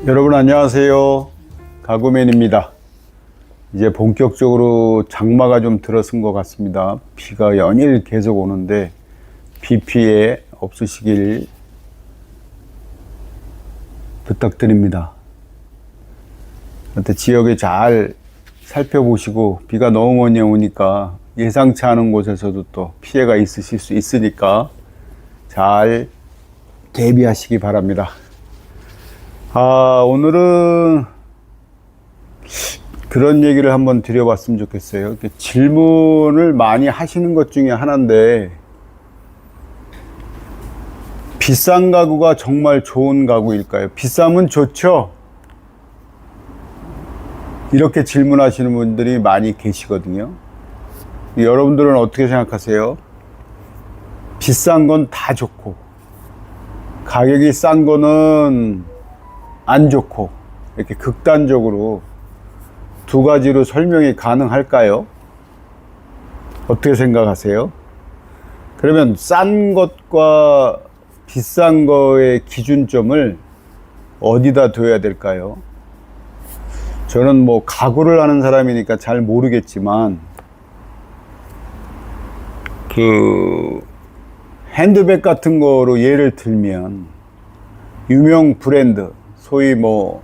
여러분 안녕하세요. 가구맨입니다. 이제 본격적으로 장마가 좀 들어선 것 같습니다. 비가 연일 계속 오는데 비 피해 없으시길 부탁드립니다. 지역에 잘 살펴보시고 비가 너무 많이 오니까 예상치 않은 곳에서도 또 피해가 있으실 수 있으니까 잘 대비하시기 바랍니다. 오늘은 그런 얘기를 한번 드려봤으면 좋겠어요. 질문을 많이 하시는 것 중에 하나인데, 비싼 가구가 정말 좋은 가구일까요? 비싸면 좋죠? 이렇게 질문하시는 분들이 많이 계시거든요. 여러분들은 어떻게 생각하세요? 비싼 건 다 좋고, 가격이 싼 거는 안 좋고, 이렇게 극단적으로 두 가지로 설명이 가능할까요? 어떻게 생각하세요? 그러면 싼 것과 비싼 거의 기준점을 어디다 둬야 될까요? 저는 뭐 가구를 하는 사람이니까 잘 모르겠지만, 핸드백 같은 거로 예를 들면 유명 브랜드, 소위 뭐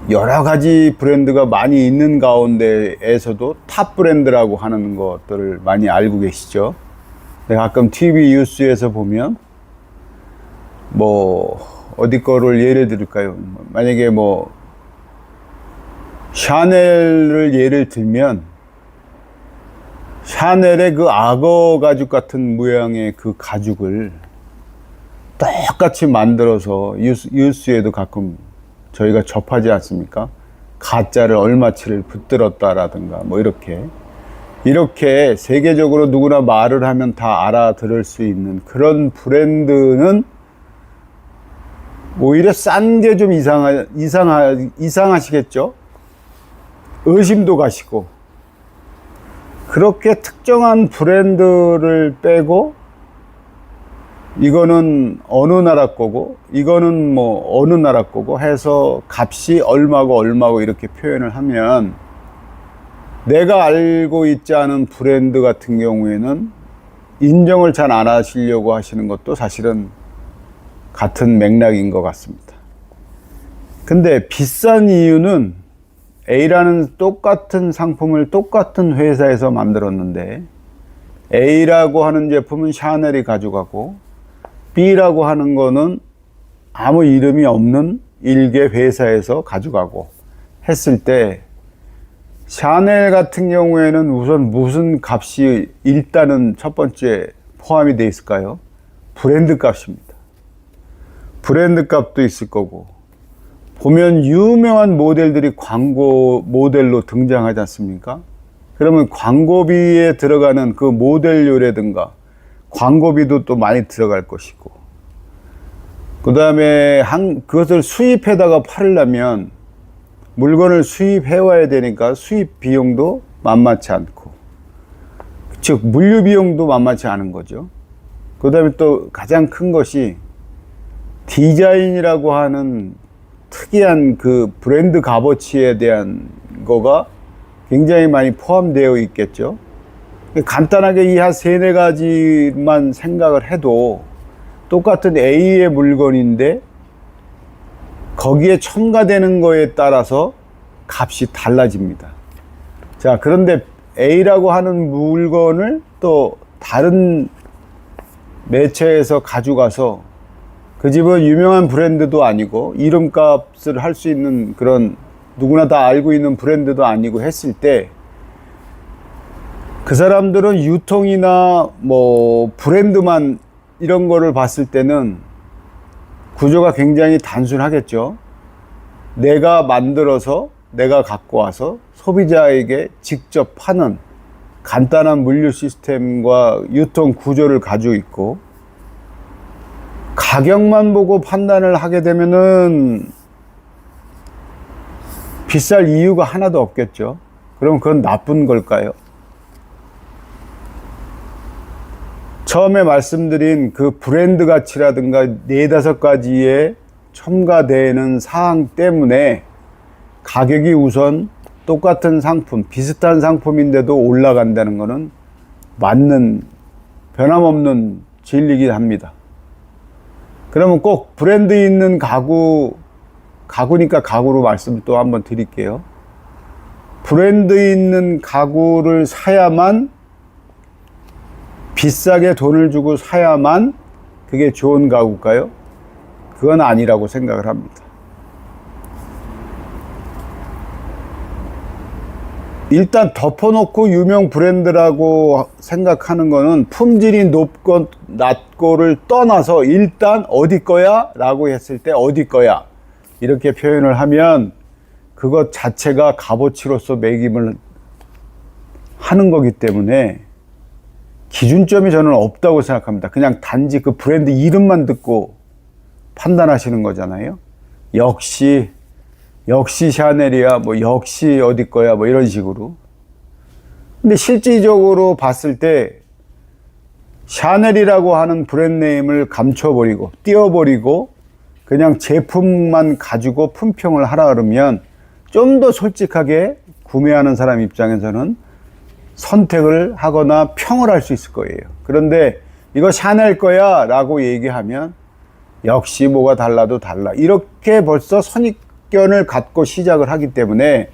여러 가지 브랜드가 많이 있는 가운데에서도 탑 브랜드라고 하는 것들을 많이 알고 계시죠? 가끔 TV 뉴스에서 보면 뭐 어디 거를 예를 들을까요? 만약에 뭐 샤넬을 예를 들면 샤넬의 그 악어 가죽 같은 모양의 그 가죽을 똑같이 만들어서 뉴스에도 가끔 저희가 접하지 않습니까? 가짜를 얼마치를 붙들었다라든가 뭐 이렇게 세계적으로 누구나 말을 하면 다 알아들을 수 있는 그런 브랜드는 오히려 싼 게 좀 이상하시겠죠? 의심도 가시고, 그렇게 특정한 브랜드를 빼고 이거는 어느 나라 거고 이거는 뭐 어느 나라 거고 해서 값이 얼마고 이렇게 표현을 하면, 내가 알고 있지 않은 브랜드 같은 경우에는 인정을 잘 안 하시려고 하시는 것도 사실은 같은 맥락인 것 같습니다. 근데 비싼 이유는 A라는 똑같은 상품을 똑같은 회사에서 만들었는데, A라고 하는 제품은 샤넬이 가져가고 B라고 하는 거는 아무 이름이 없는 일개 회사에서 가져가고 했을 때, 샤넬 같은 경우에는 우선 무슨 값이 일단은 첫 번째 포함이 되어 있을까요? 브랜드 값입니다. 브랜드 값도 있을 거고, 보면 유명한 모델들이 광고 모델로 등장하지 않습니까? 그러면 광고비에 들어가는 그 모델료라든가 광고비도 또 많이 들어갈 것이고, 그 다음에 그것을 수입해다가 팔려면 물건을 수입해 와야 되니까 수입 비용도 만만치 않고, 즉 물류 비용도 만만치 않은 거죠. 그 다음에 또 가장 큰 것이 디자인이라고 하는 특이한 그 브랜드 값어치에 대한 거가 굉장히 많이 포함되어 있겠죠. 간단하게 이 한 세네 가지만 생각을 해도 똑같은 A의 물건인데 거기에 첨가되는 거에 따라서 값이 달라집니다. 자, 그런데 A라고 하는 물건을 또 다른 매체에서 가져가서, 그 집은 유명한 브랜드도 아니고 이름값을 할 수 있는 그런 누구나 다 알고 있는 브랜드도 아니고 했을 때, 그 사람들은 유통이나 뭐 브랜드만 이런 거를 봤을 때는 구조가 굉장히 단순하겠죠. 내가 만들어서 내가 갖고 와서 소비자에게 직접 파는 간단한 물류 시스템과 유통 구조를 가지고 있고, 가격만 보고 판단을 하게 되면은 비쌀 이유가 하나도 없겠죠. 그럼 그건 나쁜 걸까요? 처음에 말씀드린 그 브랜드 가치라든가 4-5가지의 첨가되는 사항 때문에 가격이 우선 똑같은 상품, 비슷한 상품인데도 올라간다는 것은 맞는, 변함없는 진리이긴 합니다. 그러면 꼭 브랜드 있는 가구니까 가구로 말씀 또 한번 드릴게요. 브랜드 있는 가구를 사야만, 비싸게 돈을 주고 사야만 그게 좋은 가구일까요? 그건 아니라고 생각을 합니다. 일단 덮어놓고 유명 브랜드라고 생각하는 거는 품질이 높고 낮고를 떠나서 일단 어디 거야? 라고 했을 때 어디 거야? 이렇게 표현을 하면 그것 자체가 값어치로서 매김을 하는 거기 때문에 기준점이 저는 없다고 생각합니다. 그냥 단지 그 브랜드 이름만 듣고 판단하시는 거잖아요. 역시 샤넬이야, 뭐 역시 어디 거야, 뭐 이런 식으로. 근데 실질적으로 봤을 때 샤넬이라고 하는 브랜드네임을 감춰버리고 띄워버리고 그냥 제품만 가지고 품평을 하라 그러면 좀 더 솔직하게 구매하는 사람 입장에서는 선택을 하거나 평을 할 수 있을 거예요. 그런데 이거 샤넬 거야 라고 얘기하면 역시 뭐가 달라도 달라, 이렇게 벌써 선입견을 갖고 시작을 하기 때문에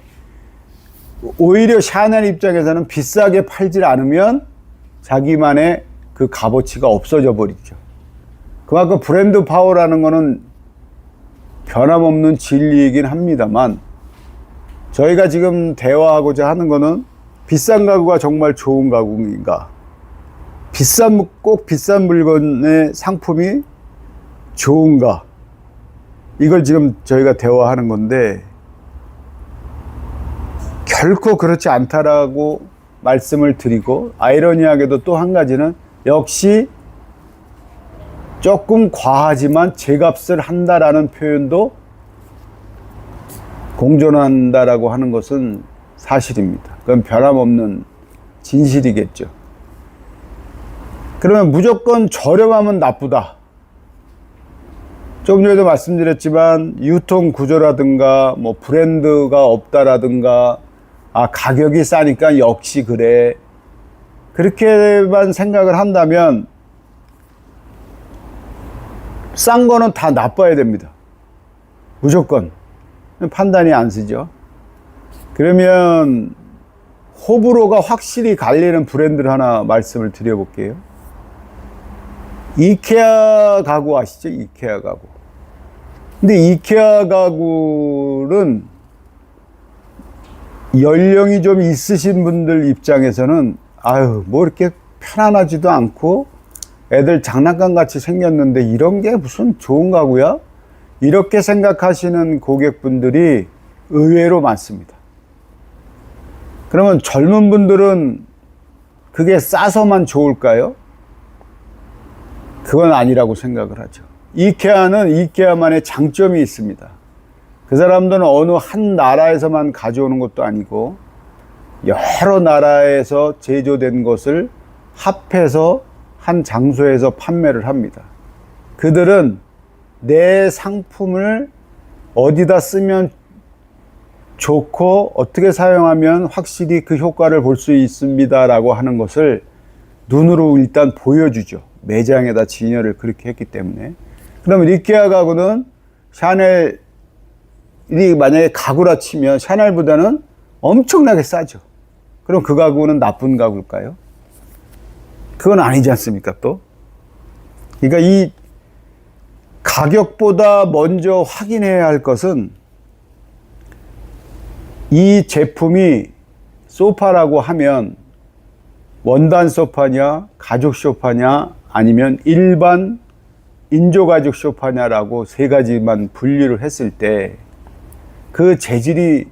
오히려 샤넬 입장에서는 비싸게 팔질 않으면 자기만의 그 값어치가 없어져 버리죠. 그만큼 브랜드 파워라는 거는 변함없는 진리이긴 합니다만, 저희가 지금 대화하고자 하는 거는 비싼 가구가 정말 좋은 가구인가, 꼭 비싼 물건의 상품이 좋은가, 이걸 지금 저희가 대화하는 건데 결코 그렇지 않다라고 말씀을 드리고, 아이러니하게도 또 한 가지는 역시 조금 과하지만 제값을 한다라는 표현도 공존한다라고 하는 것은 사실입니다. 그건 변함없는 진실이겠죠. 그러면 무조건 저렴하면 나쁘다. 조금 전에도 말씀드렸지만 유통 구조라든가 뭐 브랜드가 없다라든가 가격이 싸니까 역시 그래, 그렇게만 생각을 한다면 싼 거는 다 나빠야 됩니다. 무조건. 판단이 안 쓰죠. 그러면 호불호가 확실히 갈리는 브랜드를 하나 말씀을 드려볼게요. 이케아 가구 아시죠? 이케아 가구. 근데 이케아 가구는 연령이 좀 있으신 분들 입장에서는 뭐 이렇게 편안하지도 않고 애들 장난감 같이 생겼는데 이런 게 무슨 좋은 가구야? 이렇게 생각하시는 고객분들이 의외로 많습니다. 그러면 젊은 분들은 그게 싸서만 좋을까요? 그건 아니라고 생각을 하죠. 이케아는 이케아만의 장점이 있습니다. 그 사람들은 어느 한 나라에서만 가져오는 것도 아니고 여러 나라에서 제조된 것을 합해서 한 장소에서 판매를 합니다. 그들은 내 상품을 어디다 쓰면 좋고 어떻게 사용하면 확실히 그 효과를 볼 수 있습니다 라고 하는 것을 눈으로 일단 보여주죠. 매장에다 진열을 그렇게 했기 때문에. 그러면 이케아 가구는 샤넬이 만약에 가구라 치면 샤넬보다는 엄청나게 싸죠. 그럼 그 가구는 나쁜 가구일까요? 그건 아니지 않습니까 또? 그러니까 이 가격보다 먼저 확인해야 할 것은 이 제품이 소파라고 하면 원단 소파냐, 가죽 소파냐, 아니면 일반 인조가죽 소파냐라고 세 가지만 분류를 했을 때 그 재질이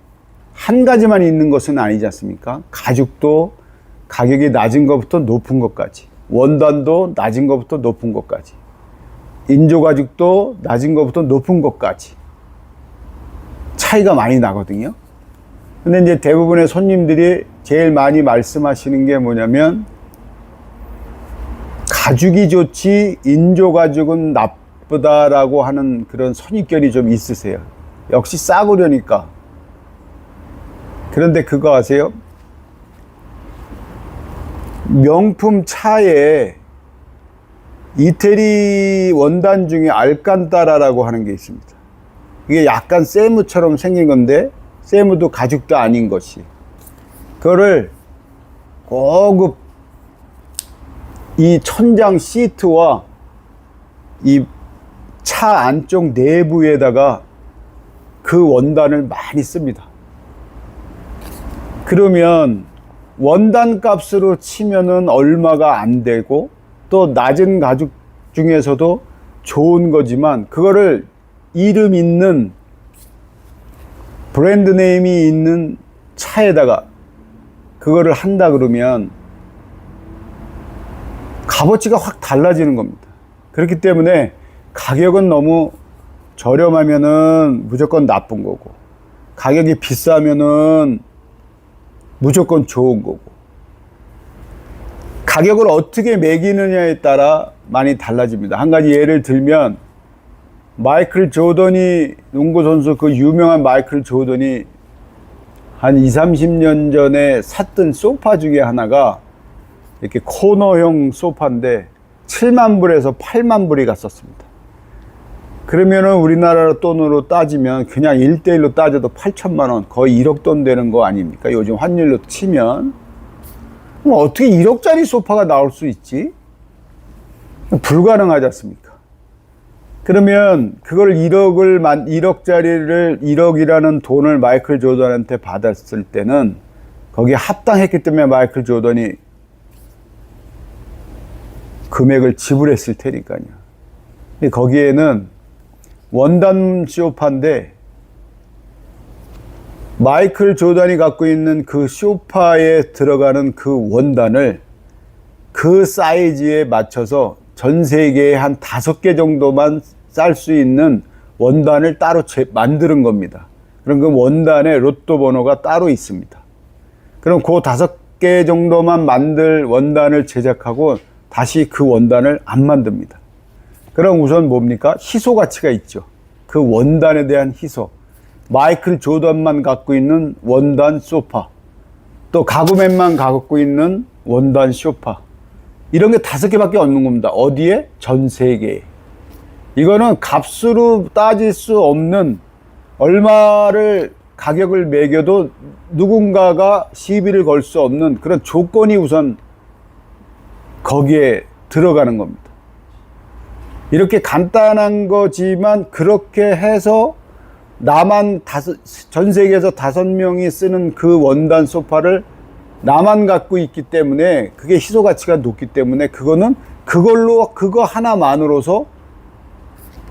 한 가지만 있는 것은 아니지 않습니까? 가죽도 가격이 낮은 것부터 높은 것까지, 원단도 낮은 것부터 높은 것까지, 인조가죽도 낮은 것부터 높은 것까지 차이가 많이 나거든요. 근데 이제 대부분의 손님들이 제일 많이 말씀하시는 게 뭐냐면 가죽이 좋지 인조가죽은 나쁘다라고 하는 그런 선입견이 좀 있으세요. 역시 싸구려니까. 그런데 그거 아세요? 명품 차에 이태리 원단 중에 알칸타라라고 하는 게 있습니다. 이게 약간 세무처럼 생긴 건데 세무도 가죽도 아닌 것이, 그거를 고급 이 천장 시트와 이 차 안쪽 내부에다가 그 원단을 많이 씁니다. 그러면 원단 값으로 치면은 얼마가 안 되고 또 낮은 가죽 중에서도 좋은 거지만, 그거를 이름 있는 브랜드 네임이 있는 차에다가 그거를 한다 그러면 값어치가 확 달라지는 겁니다. 그렇기 때문에 가격은 너무 저렴하면은 무조건 나쁜 거고, 가격이 비싸면은 무조건 좋은 거고, 가격을 어떻게 매기느냐에 따라 많이 달라집니다. 한 가지 예를 들면, 마이클 조던이, 농구선수 그 유명한 마이클 조던이 한 20, 30년 전에 샀던 소파 중에 하나가 이렇게 코너형 소파인데 7만 불에서 8만 불이 갔었습니다. 그러면은 우리나라 돈으로 따지면 그냥 1대1로 따져도 8천만 원, 거의 1억 돈 되는 거 아닙니까? 요즘 환율로 치면. 그럼 어떻게 1억짜리 소파가 나올 수 있지? 불가능하지 않습니까? 그러면 그걸 1억짜리를 1억이라는 돈을 마이클 조던한테 받았을 때는 거기에 합당했기 때문에 마이클 조던이 금액을 지불했을 테니까요. 거기에는 원단 소파인데 마이클 조던이 갖고 있는 그 소파에 들어가는 그 원단을 그 사이즈에 맞춰서 전 세계에 한 5개 정도만 쌀 수 있는 원단을 따로 만드는 겁니다. 그럼 그 원단에 로또 번호가 따로 있습니다. 그럼 그 5개 정도만 만들 원단을 제작하고 다시 그 원단을 안 만듭니다. 그럼 우선 뭡니까? 희소 가치가 있죠. 그 원단에 대한 희소. 마이클 조던만 갖고 있는 원단 소파, 또 가구맨만 갖고 있는 원단 소파, 이런 게 5개밖에 없는 겁니다. 어디에? 전 세계에. 이거는 값으로 따질 수 없는, 얼마를 가격을 매겨도 누군가가 시비를 걸 수 없는 그런 조건이 우선 거기에 들어가는 겁니다. 이렇게 간단한 거지만 그렇게 해서 전 세계에서 5명이 쓰는 그 원단 소파를 나만 갖고 있기 때문에 그게 희소 가치가 높기 때문에 그거는 그거 하나만으로서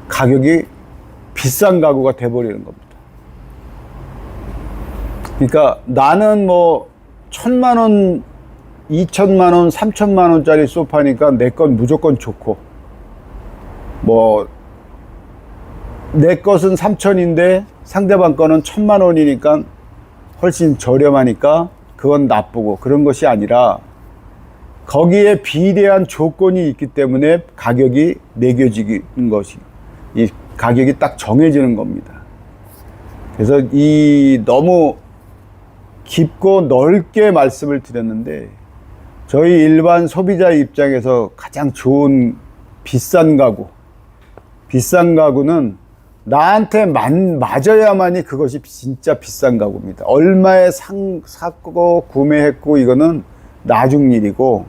가격이 비싼 가구가 돼버리는 겁니다. 그러니까 나는 뭐 1,000만 원, 2천만 원, 3천만 원짜리 소파니까 내 건 무조건 좋고, 뭐 내 것은 3천인데 상대방 거는 1,000만 원이니까 훨씬 저렴하니까 그건 나쁘고, 그런 것이 아니라 거기에 비례한 조건이 있기 때문에 가격이 매겨지는 것이, 이 가격이 딱 정해지는 겁니다. 그래서 이 너무 깊고 넓게 말씀을 드렸는데, 저희 일반 소비자 입장에서 가장 좋은 비싼 가구는 나한테 맞아야만이 그것이 진짜 비싼 가구입니다. 얼마에 샀고 구매했고 이거는 나중 일이고,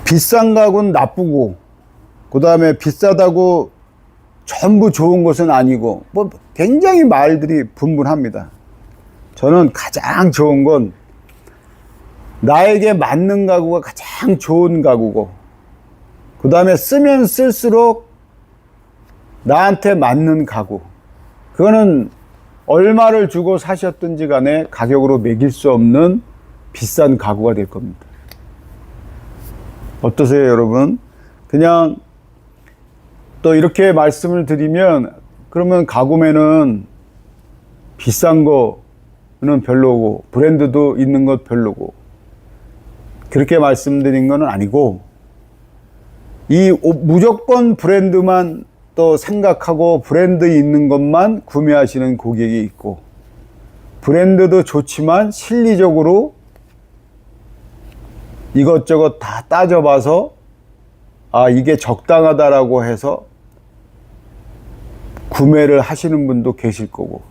비싼 가구는 나쁘고, 그 다음에 비싸다고 전부 좋은 것은 아니고, 뭐 굉장히 말들이 분분합니다. 저는 가장 좋은 건 나에게 맞는 가구가 가장 좋은 가구고, 그 다음에 쓰면 쓸수록 나한테 맞는 가구, 그거는 얼마를 주고 사셨든지 간에 가격으로 매길 수 없는 비싼 가구가 될 겁니다. 어떠세요, 여러분? 그냥 또 이렇게 말씀을 드리면, 그러면 가구매는 비싼 거는 별로고 브랜드도 있는 것 별로고, 그렇게 말씀드린 건 아니고, 무조건 브랜드만 또 생각하고 브랜드 있는 것만 구매하시는 고객이 있고, 브랜드도 좋지만 실리적으로 이것저것 다 따져봐서 이게 적당하다라고 해서 구매를 하시는 분도 계실 거고,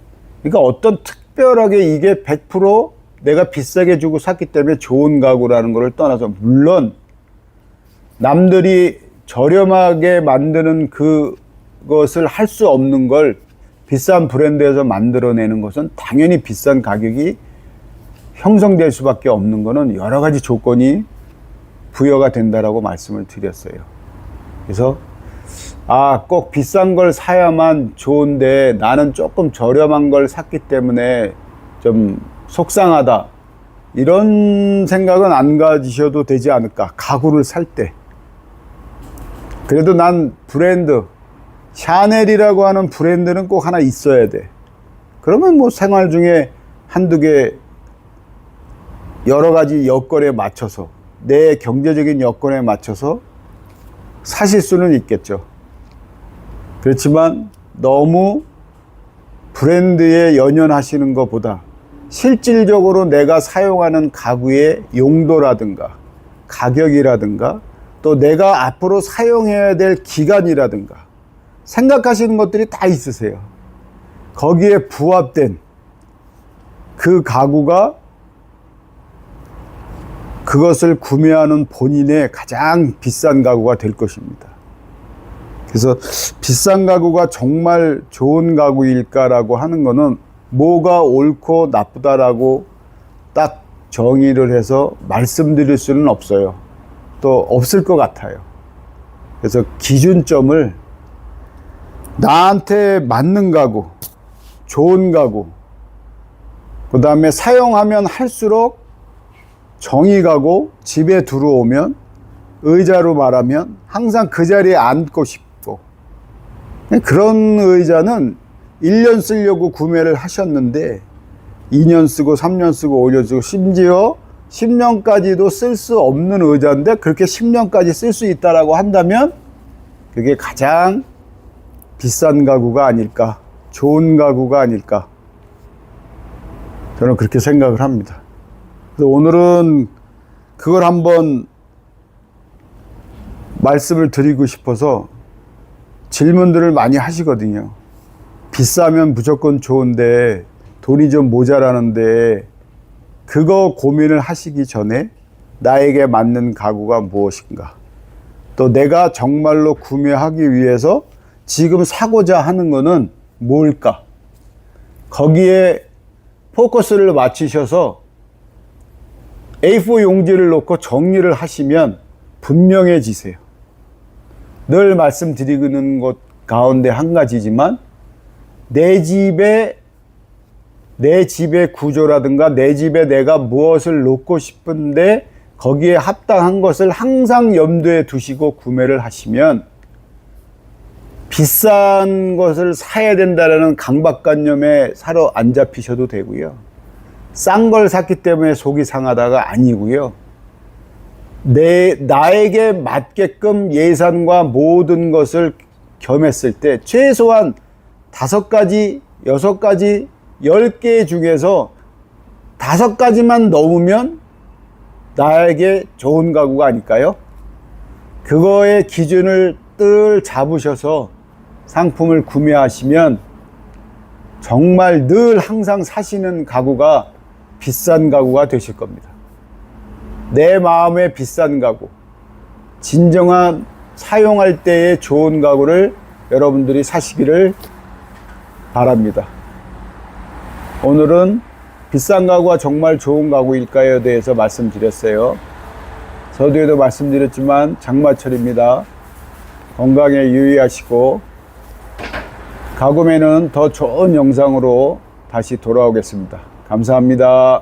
그러니까 어떤 특별하게 이게 100% 내가 비싸게 주고 샀기 때문에 좋은 가구라는 것을 떠나서, 물론 남들이 저렴하게 만드는 그것을 할 수 없는 걸 비싼 브랜드에서 만들어내는 것은 당연히 비싼 가격이 형성될 수밖에 없는 것은 여러 가지 조건이 부여가 된다라고 말씀을 드렸어요. 그래서 꼭 비싼 걸 사야만 좋은데 나는 조금 저렴한 걸 샀기 때문에 좀 속상하다, 이런 생각은 안 가지셔도 되지 않을까. 가구를 살 때 그래도 난 브랜드, 샤넬이라고 하는 브랜드는 꼭 하나 있어야 돼. 그러면 뭐 생활 중에 한두 개 여러 가지 여건에 맞춰서, 내 경제적인 여건에 맞춰서 사실 수는 있겠죠. 그렇지만 너무 브랜드에 연연하시는 것보다 실질적으로 내가 사용하는 가구의 용도라든가 가격이라든가 또 내가 앞으로 사용해야 될 기간이라든가 생각하시는 것들이 다 있으세요. 거기에 부합된 그 가구가 그것을 구매하는 본인의 가장 비싼 가구가 될 것입니다. 그래서 비싼 가구가 정말 좋은 가구일까라고 하는 거는 뭐가 옳고 나쁘다라고 딱 정의를 해서 말씀드릴 수는 없어요. 또 없을 것 같아요. 그래서 기준점을 나한테 맞는 가구, 좋은 가구, 그 다음에 사용하면 할수록 정이 가고 집에 들어오면 의자로 말하면 항상 그 자리에 앉고 싶고, 그런 의자는 1년 쓰려고 구매를 하셨는데 2년 쓰고 3년 쓰고 5년 쓰고 심지어 10년까지도 쓸 수 없는 의자인데 그렇게 10년까지 쓸 수 있다라고 한다면 그게 가장 비싼 가구가 아닐까, 좋은 가구가 아닐까, 저는 그렇게 생각을 합니다. 그래서 오늘은 그걸 한번 말씀을 드리고 싶어서 질문들을 많이 하시거든요. 비싸면 무조건 좋은데 돈이 좀 모자라는데, 그거 고민을 하시기 전에 나에게 맞는 가구가 무엇인가, 또 내가 정말로 구매하기 위해서 지금 사고자 하는 거는 뭘까, 거기에 포커스를 맞추셔서 A4 용지를 놓고 정리를 하시면 분명해지세요. 늘 말씀드리는 것 가운데 한 가지지만, 내 집의 구조라든가 내 집에 내가 무엇을 놓고 싶은데 거기에 합당한 것을 항상 염두에 두시고 구매를 하시면 비싼 것을 사야 된다는 강박관념에 사로 안 잡히셔도 되고요. 싼 걸 샀기 때문에 속이 상하다가 아니고요. 나에게 맞게끔 예산과 모든 것을 겸했을 때 최소한 5가지, 6가지, 10개 중에서 5가지만 넘으면 나에게 좋은 가구가 아닐까요? 그거의 기준을 늘 잡으셔서 상품을 구매하시면 정말 늘 항상 사시는 가구가 비싼 가구가 되실 겁니다. 내 마음에 비싼 가구, 진정한 사용할 때의 좋은 가구를 여러분들이 사시기를 바랍니다. 오늘은 비싼 가구가 정말 좋은 가구일까요에 대해서 말씀드렸어요. 서두에도 말씀드렸지만 장마철입니다. 건강에 유의하시고 가구매는 더 좋은 영상으로 다시 돌아오겠습니다. 감사합니다.